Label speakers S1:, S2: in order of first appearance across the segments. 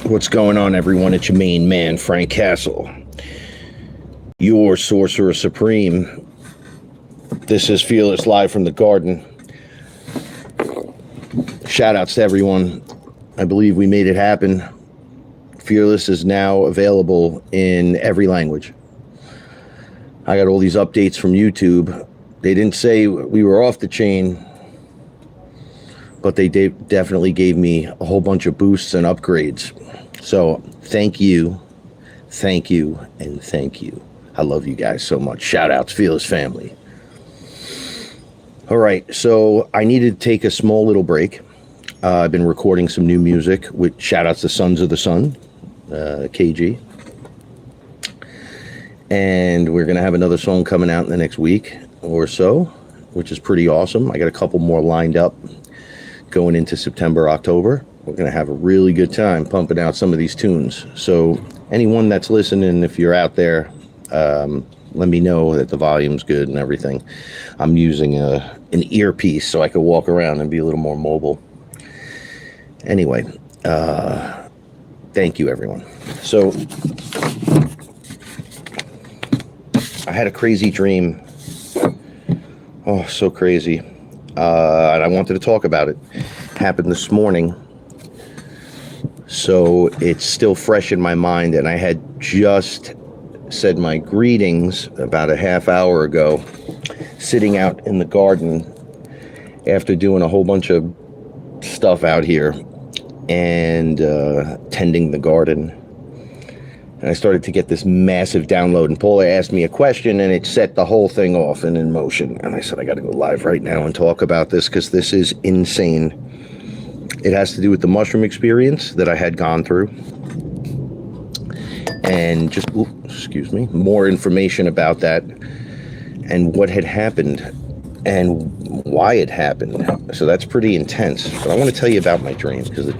S1: What's going on, everyone? It's your main man, Frank Castle, your Sorcerer Supreme. This is FearLess live from the garden. Shout outs to everyone. I believe we made it happen. FearLess is now available in every language. I got all these updates from YouTube. They didn't say we were off the chain, but they definitely gave me a whole bunch of boosts and upgrades. So thank you, and thank you. I love you guys so much. Shout out to FearLess family. All right, so I needed to take a small little break. I've been recording some new music with shout outs to SunsOftheSun, KG. And we're going to have another song coming out in the next week or so, which is pretty awesome. I got a couple more lined up going into September, October. We're going to have a really good time pumping out some of these tunes. So anyone that's listening, if you're out there, let me know that the volume's good and everything. I'm using an earpiece so I could walk around and be a little more mobile. Anyway, thank you, everyone. So I had a crazy dream. Oh, so crazy. And I wanted to talk about it. Happened this morning. So it's still fresh in my mind, and I had just said my greetings about a half hour ago, sitting out in the garden after doing a whole bunch of stuff out here and tending the garden. And I started to get this massive download, and Paula asked me a question, and it set the whole thing off and in motion. And I said, I got to go live right now and talk about this because this is insane. It has to do with the mushroom experience that I had gone through. And just, excuse me, more information about that and what had happened and why it happened. So that's pretty intense. But I want to tell you about my dreams because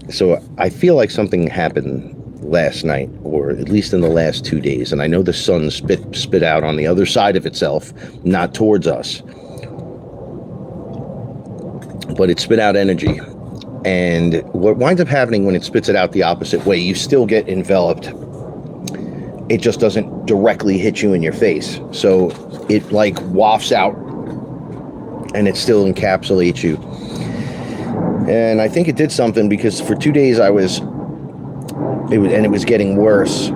S1: so I feel like something happened last night, or at least in the last 2 days. And I know the sun spit out on the other side of itself, not towards us. But it spit out energy. And what winds up happening when it spits it out the opposite way, you still get enveloped. It just doesn't directly hit you in your face. So it like wafts out and it still encapsulates you. And I think it did something because for 2 days it was getting worse.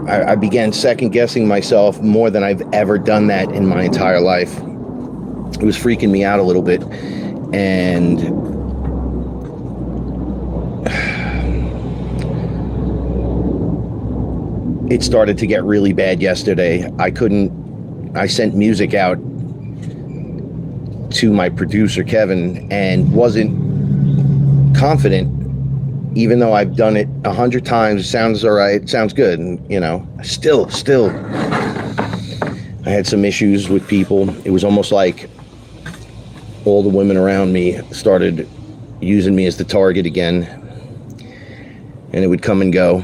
S1: I began second guessing myself more than I've ever done that in my entire life. It was freaking me out a little bit. And it started to get really bad yesterday. I sent music out to my producer, Kevin, and wasn't confident, even though I've done it 100 times. Sounds all right, sounds good. And, you know, still, I had some issues with people. It was almost like all the women around me started using me as the target again, and it would come and go,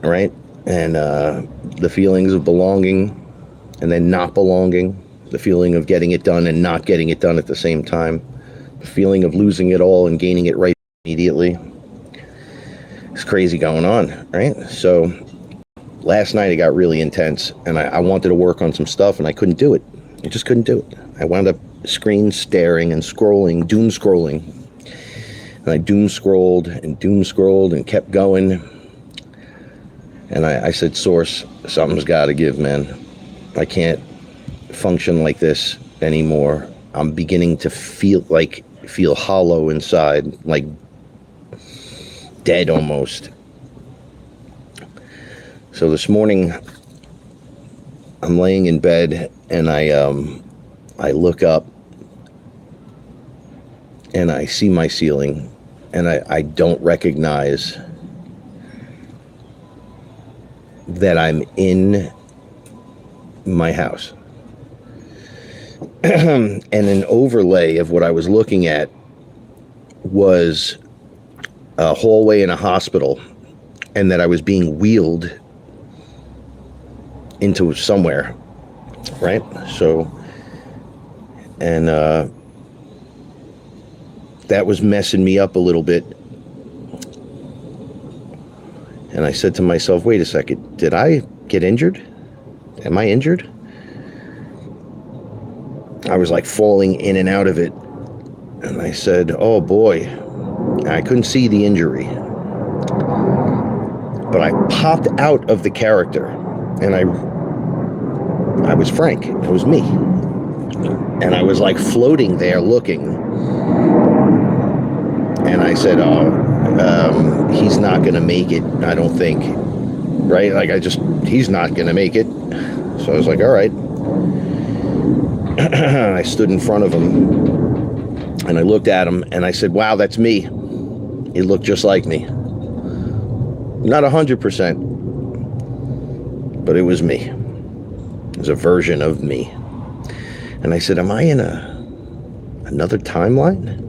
S1: right? And the feelings of belonging and then not belonging, the feeling of getting it done and not getting it done at the same time, the feeling of losing it all and gaining it right immediately. It's crazy going on, right? So last night it got really intense, and I wanted to work on some stuff, and I couldn't do it. I just couldn't do it. I wound up screen staring and scrolling, doom scrolling. And I doom scrolled and kept going. And I said, Source, something's got to give, man. I can't function like this anymore. I'm beginning to feel hollow inside, like dead almost. So this morning, I'm laying in bed, and I look up, and I see my ceiling, and I don't recognize that I'm in my house. And an overlay of what I was looking at was a hallway in a hospital, and that I was being wheeled into somewhere, right? So, and that was messing me up a little bit And I said to myself, wait a second, did I get injured? Am I injured? I was like falling in and out of it. And I said, oh boy, I couldn't see the injury. But I popped out of the character, and I was Frank. It was me. And I was like floating there looking. And I said, he's not going to make it, I don't think. Right? Like, he's not going to make it. So I was like, all right. I stood in front of him, and I looked at him, and I said, wow, that's me. He looked just like me. Not 100%, but it was me. It was a version of me. And I said, am I in another timeline?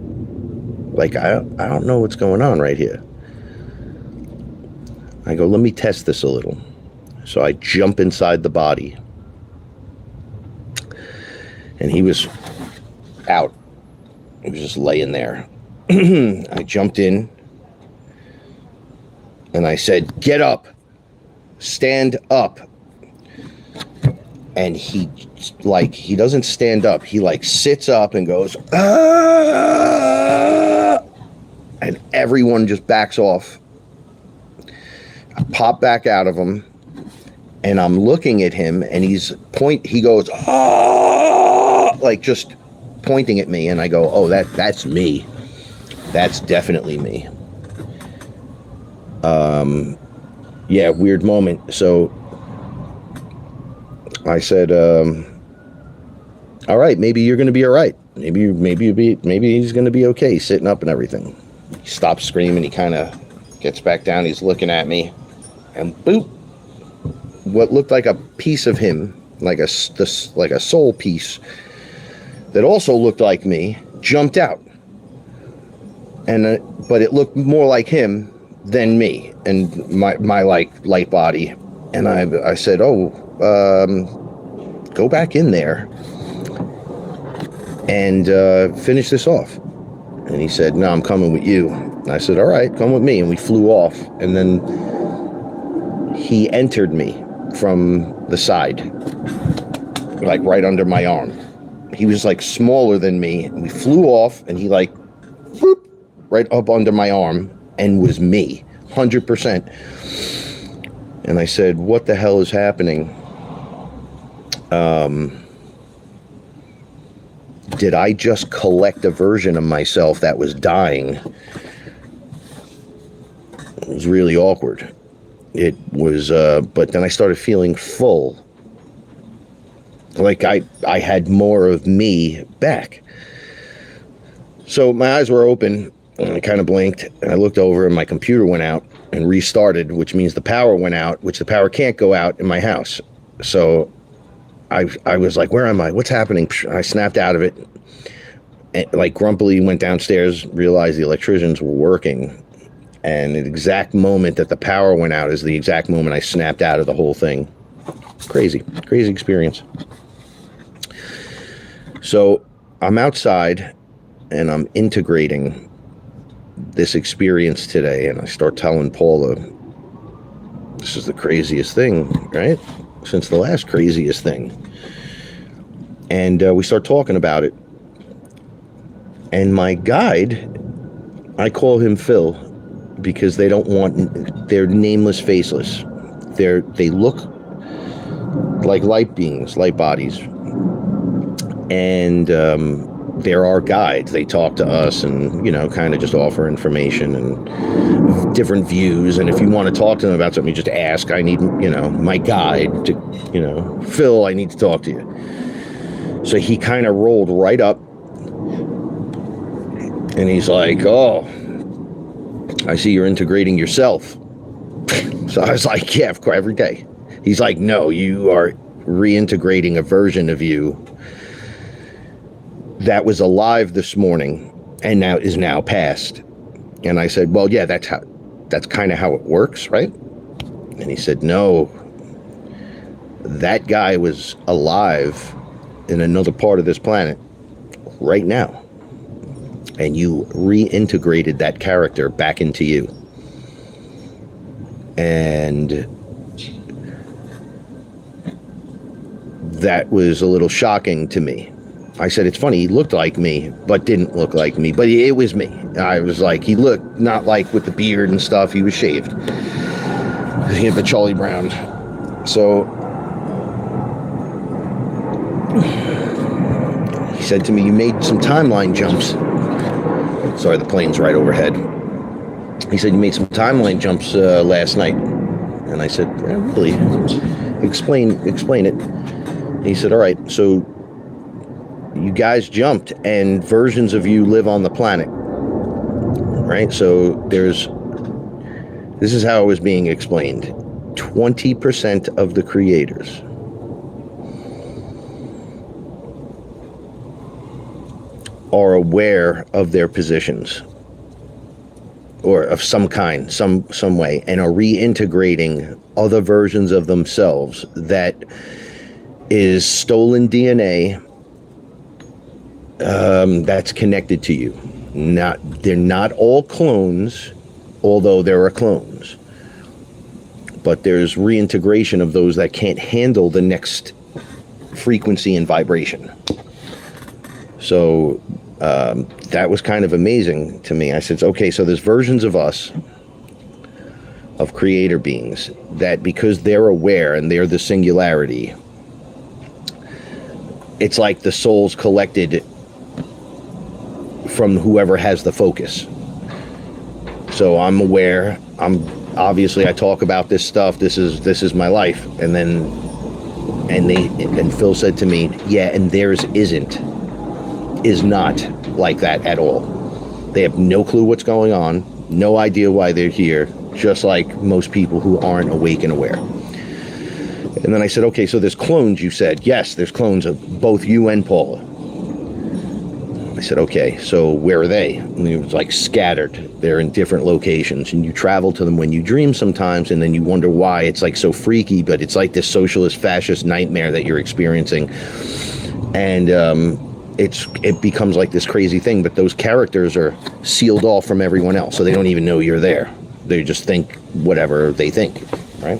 S1: Like, I don't know what's going on right here. I go, let me test this a little. So I jump inside the body. And he was out. He was just laying there. I jumped in. And I said, get up. Stand up. And he doesn't stand up. He like sits up and goes, ah! And everyone just backs off. I pop back out of him, and I'm looking at him, and he goes, ah! Like just pointing at me, and I go, oh, that's me. That's definitely me. Yeah, weird moment. So I said, all right, maybe you're going to be all right. Maybe he's going to be okay sitting up and everything. He stops screaming. He kind of gets back down. He's looking at me, and boop, what looked like a piece of him, like a soul piece that also looked like me, jumped out. And but it looked more like him than me and my like light body. And I said, oh, go back in there and finish this off. And he said, no, I'm coming with you. And I said, all right, come with me. And we flew off. And then he entered me from the side, like right under my arm. He was like smaller than me. We flew off, and he like, whoop, right up under my arm, and was me, 100%. And I said, what the hell is happening? Did I just collect a version of myself that was dying? It was really awkward. It was, but then I started feeling full. Like I had more of me back. So my eyes were open, and I kind of blinked, and I looked over, and my computer went out and restarted, which means the power went out, which the power can't go out in my house. So I was like, where am I? What's happening? I snapped out of it, and like grumpily went downstairs, realized the electricians were working. And the exact moment that the power went out is the exact moment I snapped out of the whole thing. Crazy experience. So I'm outside, and I'm integrating this experience today, and I start telling Paula, this is the craziest thing, right? Since the last craziest thing. And we start talking about it. And my guide, I call him Phil, because they're nameless, faceless. They look like light beings, light bodies. And they're our guides. They talk to us and, kind of just offer information and different views. And if you want to talk to them about something, you just ask. I need, my guide to, Phil, I need to talk to you. So he kind of rolled right up, and he's like, oh, I see you're integrating yourself. So I was like, yeah, of course, every day. He's like, no, you are reintegrating a version of you that was alive this morning and now is past. And I said, well, yeah, that's kind of how it works, right? And he said, no, that guy was alive in another part of this planet right now. And you reintegrated that character back into you. And that was a little shocking to me. I said, it's funny, he looked like me, but didn't look like me. But it was me. I was like, he looked not like with the beard and stuff. He was shaved. He had the Charlie Brown. So he said to me, you made some timeline jumps. Sorry, the plane's right overhead. He said, you made some timeline jumps last night. And I said, really? Explain it. And he said, all right, so you guys jumped and versions of you live on the planet, right? So this is how it was being explained. 20% of the creators are aware of their positions or of some kind, some way, and are reintegrating other versions of themselves that is stolen DNA that's connected to you. They're not all clones, although there are clones. But there's reintegration of those that can't handle the next frequency and vibration. So that was kind of amazing to me. I said, okay, so there's versions of us, of creator beings, that because they're aware and they're the singularity, it's like the souls collected from whoever has the focus. So I'm aware. Obviously I talk about this stuff. This is my life. And Phil said to me, yeah, and theirs is not like that at all. They have no clue what's going on, no idea why they're here, just like most people who aren't awake and aware. And then I said, okay, so there's clones, you said. Yes, there's clones of both you and Paula. I said, okay, so where are they? And it was like scattered. They're in different locations, and you travel to them when you dream sometimes, and then you wonder why it's like so freaky, but it's like this socialist fascist nightmare that you're experiencing. And it becomes like this crazy thing, but those characters are sealed off from everyone else, so they don't even know you're there. They just think whatever they think, right?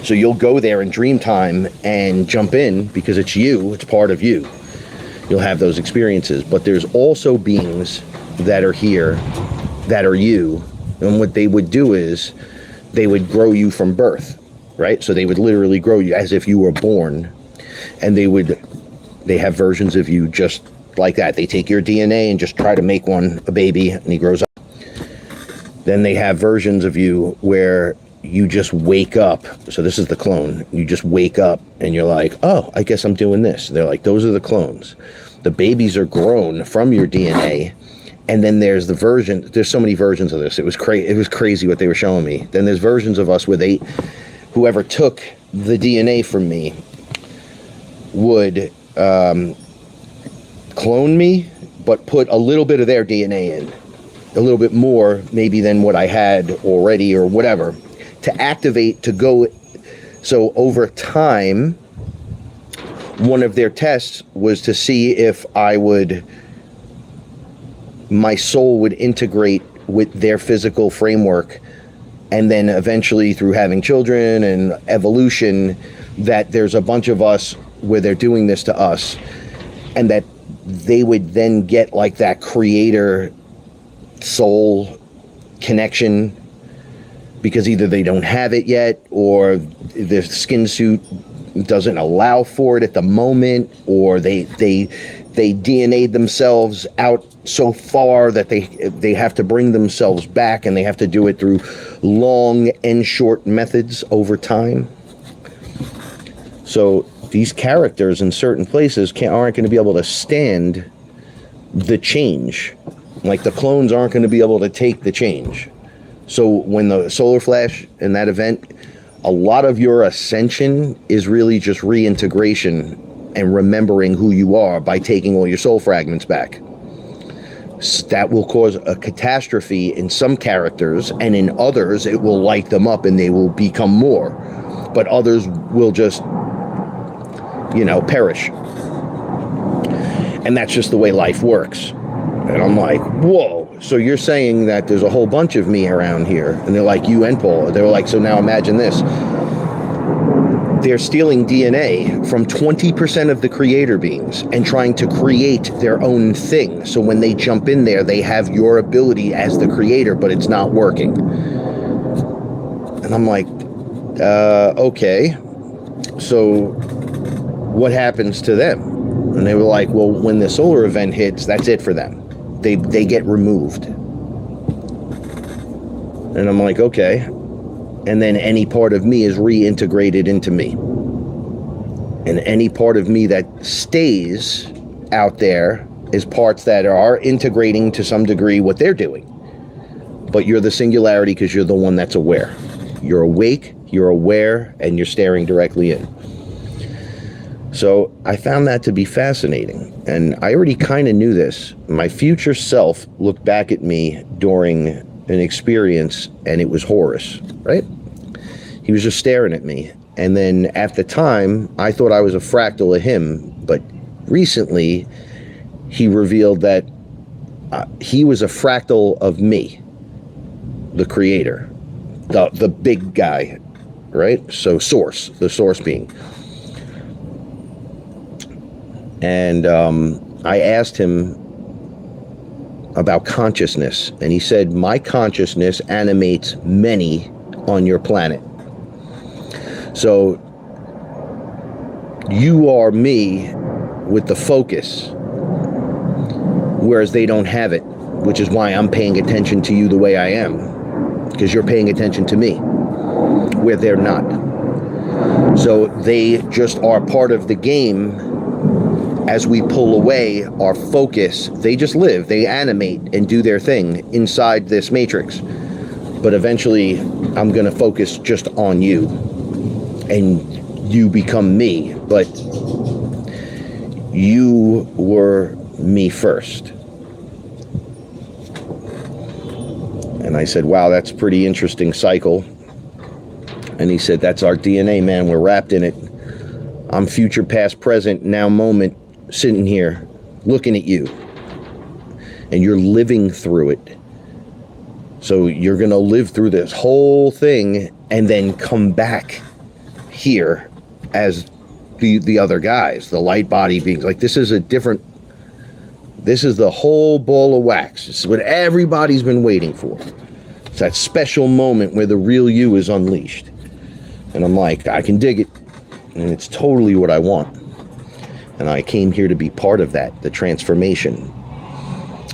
S1: So you'll go there in dream time and jump in because it's you, it's part of you. You'll have those experiences, but there's also beings that are here that are you, and what they would do is they would grow you from birth, right? So they would literally grow you as if you were born, and they have versions of you just like that. They take your DNA and just try to make a baby, and he grows up. Then they have versions of you where you just wake up. So this is the clone. You just wake up and you're like, oh, I guess I'm doing this. They're like, those are the clones. The babies are grown from your DNA. And then there's there's so many versions of this. It was crazy what they were showing me. Then there's versions of us where whoever took the DNA from me would clone me, but put a little bit of their DNA in. A little bit more maybe than what I had already or whatever, to activate, to go. So over time, one of their tests was to see if my soul would integrate with their physical framework, and then eventually through having children and evolution, that there's a bunch of us where they're doing this to us, and that they would then get like that creator soul connection, because either they don't have it yet, or their skin suit doesn't allow for it at the moment, or they DNA'd themselves out so far that they have to bring themselves back, and they have to do it through long and short methods over time. So these characters in certain places aren't going to be able to stand the change. Like the clones aren't going to be able to take the change. So when the solar flash in that event, a lot of your ascension is really just reintegration and remembering who you are by taking all your soul fragments back. That will cause a catastrophe in some characters, and in others it will light them up and they will become more. But others will just, perish. And that's just the way life works. And I'm like, whoa, so you're saying that there's a whole bunch of me around here, and they're like, you and Paul. They were like, so now imagine this. They're stealing DNA from 20% of the creator beings and trying to create their own thing. So when they jump in there, they have your ability as the creator, but it's not working. And I'm like, okay. So what happens to them? And they were like, well, when the solar event hits, that's it for them. They get removed. And I'm like, okay. And then any part of me is reintegrated into me. And any part of me that stays out there is parts that are integrating to some degree what they're doing. But you're the singularity because you're the one that's aware. You're awake, you're aware, and you're staring directly in. So I found that to be fascinating. And I already kind of knew this. My future self looked back at me during an experience, and it was Horus, right? He was just staring at me. And then at the time, I thought I was a fractal of him. But recently, he revealed that he was a fractal of me, the creator, the big guy, right? So source, the source being. And I asked him about consciousness. And he said, my consciousness animates many on your planet. So you are me with the focus, whereas they don't have it, which is why I'm paying attention to you the way I am, because you're paying attention to me, where they're not. So they just are part of the game. As we pull away our focus, they just live, they animate and do their thing inside this matrix. But eventually, I'm going to focus just on you. And you become me, but you were me first. And I said, wow, that's a pretty interesting cycle. And he said, that's our DNA, man. We're wrapped in it. I'm future, past, present, now moment, sitting here, looking at you. And you're living through it. So you're going to live through this whole thing and then come back here as the other guys, the light body beings. Like, this is the whole ball of wax. This is what everybody's been waiting for. It's that special moment where the real you is unleashed. And I'm like, I can dig it. And it's totally what I want. And I came here to be part of that, the transformation.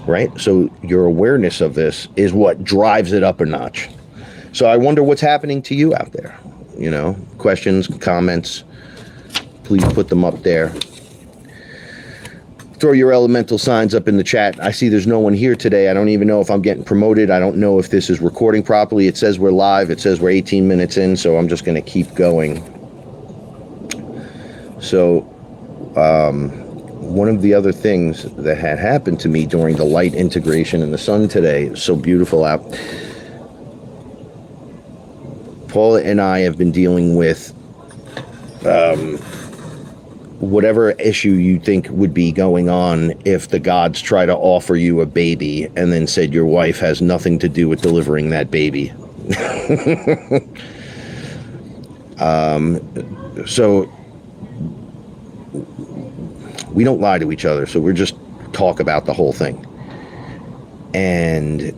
S1: Right? So your awareness of this is what drives it up a notch. So I wonder what's happening to you out there. You know, questions, comments, please put them up there. Throw your elemental signs up in the chat. I see there's no one here today. I don't even know if I'm getting promoted. I don't know if this is recording properly. It says we're live. It says we're 18 minutes in, so I'm just going to keep going. So, one of the other things that had happened to me during the light integration in the sun today, it was so beautiful out. Paula and I have been dealing with whatever issue you think would be going on if the gods try to offer you a baby and then said your wife has nothing to do with delivering that baby. So we don't lie to each other, so we're just talk about the whole thing. And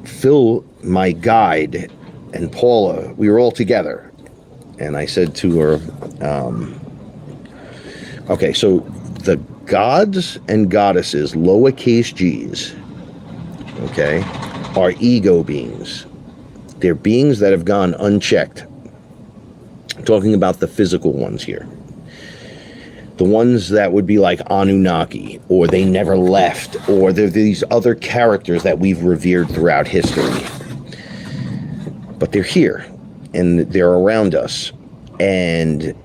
S1: Phil, my guide, and Paula, we were all together. And I said to her, okay, so the gods and goddesses, lowercase g's, okay, are ego beings. They're beings that have gone unchecked. I'm talking about the physical ones here. The ones that would be like Anunnaki, or they never left, or they're these other characters that we've revered throughout history. But they're here, and they're around us, and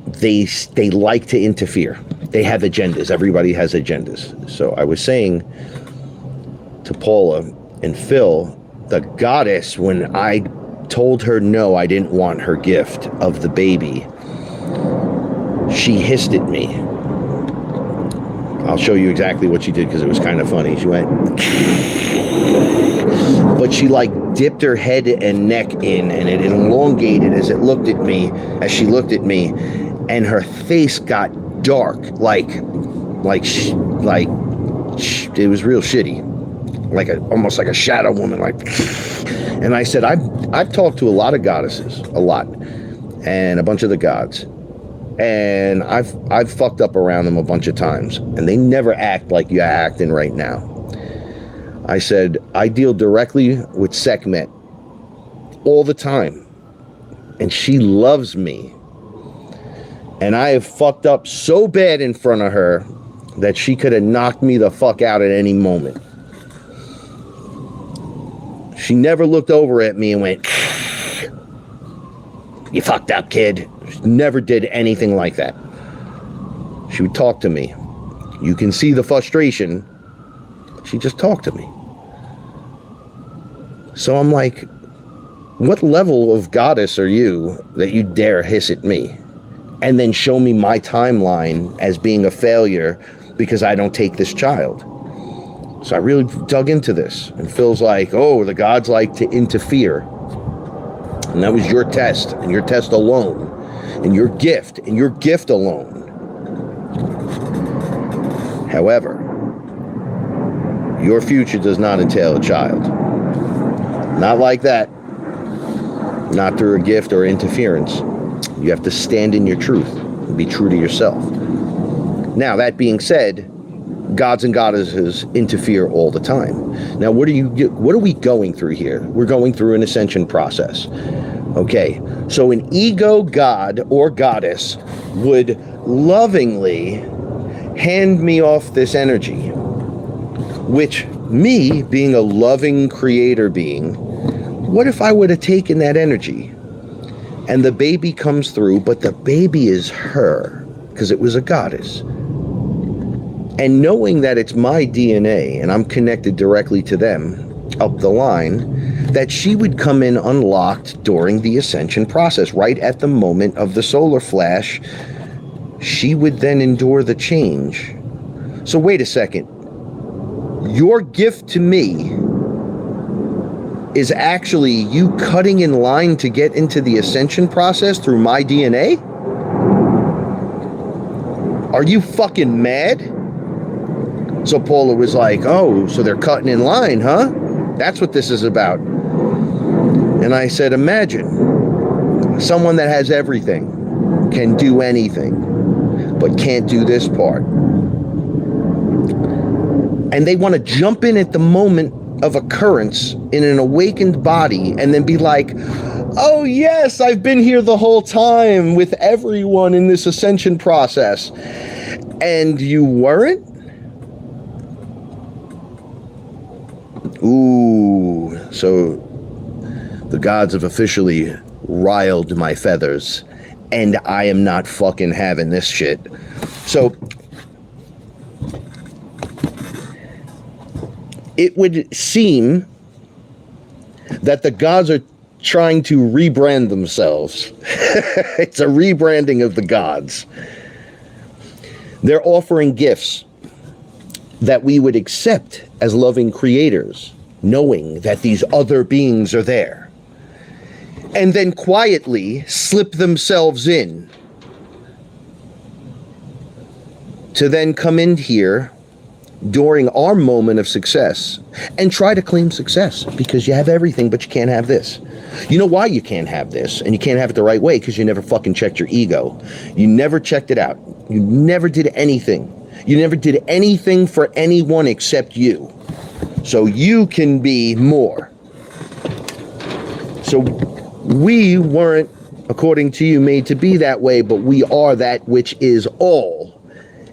S1: they like to interfere. They have agendas. Everybody has agendas. So I was saying to Paula and Phil, the goddess, when I told her no, I didn't want her gift of the baby, she hissed at me. I'll show you exactly what she did because it was kind of funny. She went, but she like dipped her head and neck in, and it elongated as she looked at me, and her face got dark, like it was real shitty, almost like a shadow woman, like. And I said, I've talked to a lot of goddesses, and a bunch of the gods. And I've fucked up around them a bunch of times, and they never act like you're acting right now. I said, I deal directly with Sekhmet all the time, and she loves me. And I have fucked up so bad in front of her that she could have knocked me the fuck out at any moment. She never looked over at me and went, "You fucked up, kid." She never did anything like that. She would talk to me. You can see the frustration. She just talked to me. So I'm like, what level of goddess are you that you dare hiss at me? And then show me my timeline as being a failure because I don't take this child. So I really dug into this. And Phil's like, oh, the gods like to interfere. And that was your test, and your test alone. And your gift alone. However, your future does not entail a child. Not like that. Not through a gift or interference. You have to stand in your truth and be true to yourself. Now, that being said, gods and goddesses interfere all the time. Now, what are we going through here? We're going through an ascension process. Okay, so an ego god or goddess would lovingly hand me off this energy, which me, being a loving creator being, what if I would have taken that energy and the baby comes through, but the baby is her because it was a goddess? And knowing that it's my DNA and I'm connected directly to them up the line, that she would come in unlocked during the ascension process, right at the moment of the solar flash, she would then endure the change. So wait a second. Your gift to me is actually you cutting in line to get into the ascension process through my DNA? Are you fucking mad? So Paula was like, oh, so they're cutting in line, huh? That's what this is about. And I said, imagine someone that has everything, can do anything, but can't do this part. And they want to jump in at the moment of occurrence in an awakened body and then be like, oh yes, I've been here the whole time with everyone in this ascension process. And you weren't? Ooh, so the gods have officially riled my feathers, and I am not fucking having this shit. So it would seem that the gods are trying to rebrand themselves. It's a rebranding of the gods. They're offering gifts that we would accept as loving creators, knowing that these other beings are there, and then quietly slip themselves in to then come in here during our moment of success and try to claim success because you have everything, but you can't have this. You know why you can't have this and you can't have it the right way? Because you never fucking checked your ego. You never checked it out. You never did anything. You never did anything for anyone except you. So you can be more. So we weren't, according to you, made to be that way, but we are that which is all.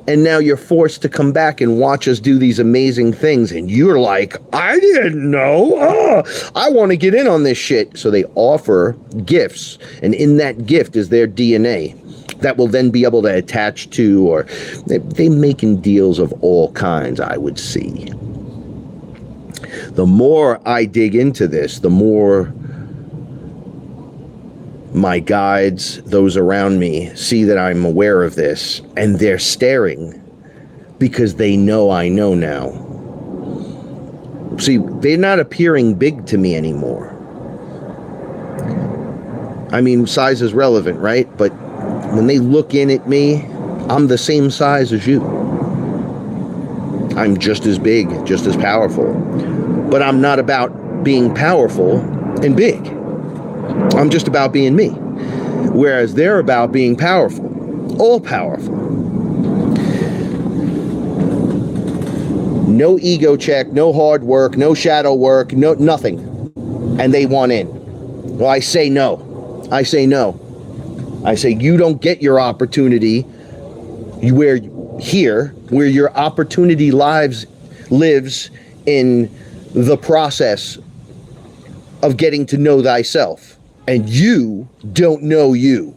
S1: And now you're forced to come back and watch us do these amazing things. And you're like, I didn't know. Oh, I want to get in on this shit. So they offer gifts. And in that gift is their DNA that will then be able to attach to, or they making deals of all kinds, I would see. The more I dig into this, the more my guides, those around me, see that I'm aware of this, and they're staring because they know I know now. See, they're not appearing big to me anymore. I mean, size is relevant, right? But when they look in at me, I'm the same size as you. I'm just as big, just as powerful. But I'm not about being powerful and big. I'm just about being me. Whereas they're about being powerful, all powerful. No ego check, no hard work, no shadow work, no nothing. And they want in. Well, I say no. I say no. I say you don't get your opportunity where your opportunity lives in the process of getting to know thyself. And you don't know you.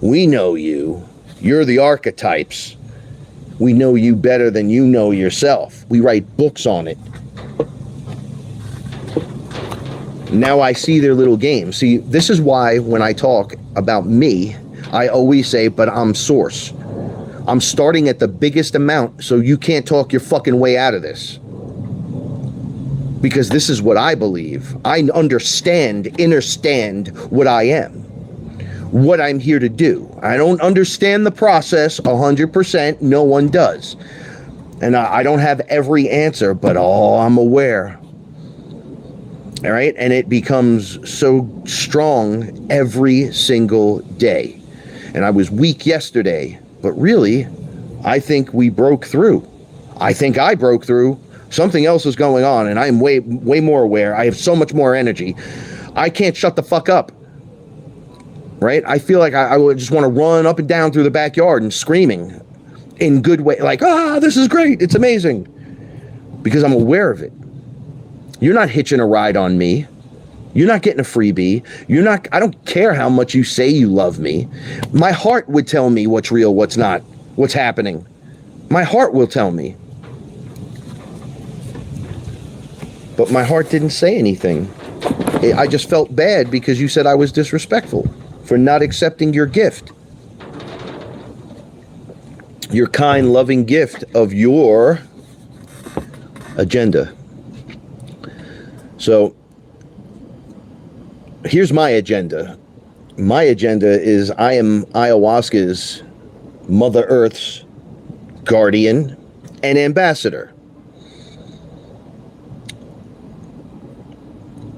S1: We know you. You're the archetypes. We know you better than you know yourself. We write books on it. Now I see their little game. See, this is why when I talk about me, I always say, but I'm source. I'm starting at the biggest amount, so you can't talk your fucking way out of this. Because this is what I believe. I understand what I am. What I'm here to do. I don't understand the process 100%. No one does. And I don't have every answer, but I'm aware. All right? And it becomes so strong every single day. And I was weak yesterday, but really, I think we broke through. I think I broke through. Something else is going on, and I'm way more aware. I have so much more energy. I can't shut the fuck up. Right? I feel like I would just want to run up and down through the backyard and screaming in good way. Like, this is great. It's amazing. Because I'm aware of it. You're not hitching a ride on me. You're not getting a freebie. I don't care how much you say you love me. My heart would tell me what's real, what's not, what's happening. My heart will tell me. But my heart didn't say anything. I just felt bad because you said I was disrespectful for not accepting your gift. Your kind, loving gift of your agenda. So, here's my agenda. My agenda is I am ayahuasca's, Mother Earth's guardian and ambassador.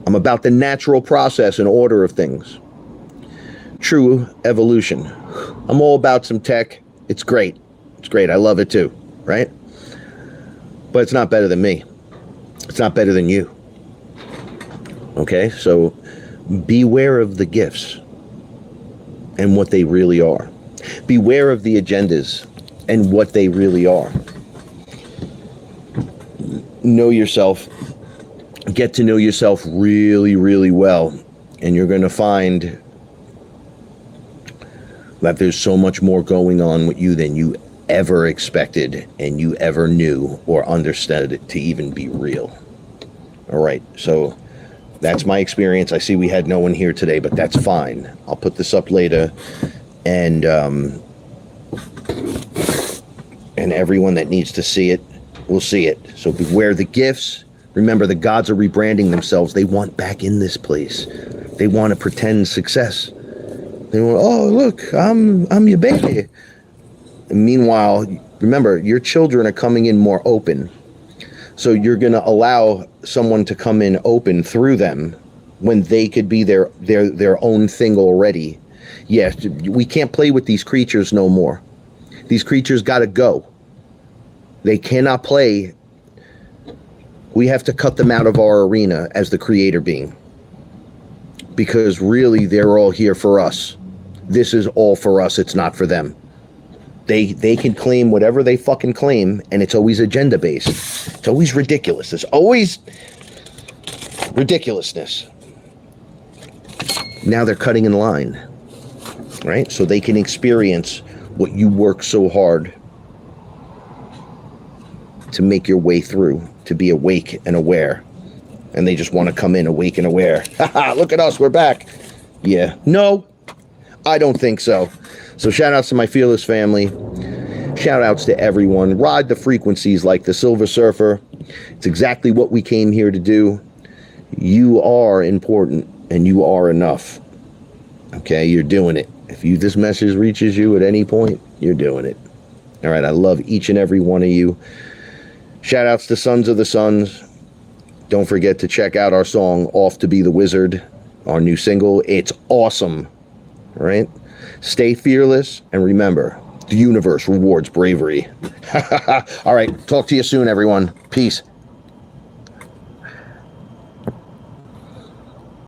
S1: I'm about the natural process and order of things. True evolution. I'm all about some tech. It's great. It's great. I love it too, right? But it's not better than me. It's not better than you. Okay? So beware of the gifts and what they really are. Beware of the agendas and what they really are. Know yourself. Get to know yourself really, really well. And you're going to find that there's so much more going on with you than you ever expected and you ever knew or understood it to even be real. All right, so that's my experience. I see we had no one here today, but that's fine. I'll put this up later, and everyone that needs to see it will see it. So beware the gifts. Remember, the gods are rebranding themselves. They want back in this place. They want to pretend success. They want, look, I'm your baby. And meanwhile, remember, your children are coming in more open. So you're going to allow someone to come in open through them when they could be their own thing already. Yes, we can't play with these creatures no more. These creatures got to go. They cannot play. We have to cut them out of our arena as the creator being. Because really, they're all here for us. This is all for us. It's not for them. They can claim whatever they fucking claim, and it's always agenda based. It's always ridiculous. There's always ridiculousness. Now they're cutting in line, right? So they can experience what you work so hard to make your way through, to be awake and aware. And they just want to come in awake and aware. Haha, look at us, we're back. Yeah, no, I don't think so. So shout outs to my FearLess family. Shout outs to everyone. Ride the frequencies like the Silver Surfer. It's exactly what we came here to do. You are important and you are enough. Okay, you're doing it. If this message reaches you at any point, you're doing it. All right, I love each and every one of you. Shout outs to Sons of the Suns. Don't forget to check out our song, Off to Be the Wizard, our new single. It's awesome. All right? Stay fearless, and remember, the universe rewards bravery. All right, talk to you soon, everyone. Peace.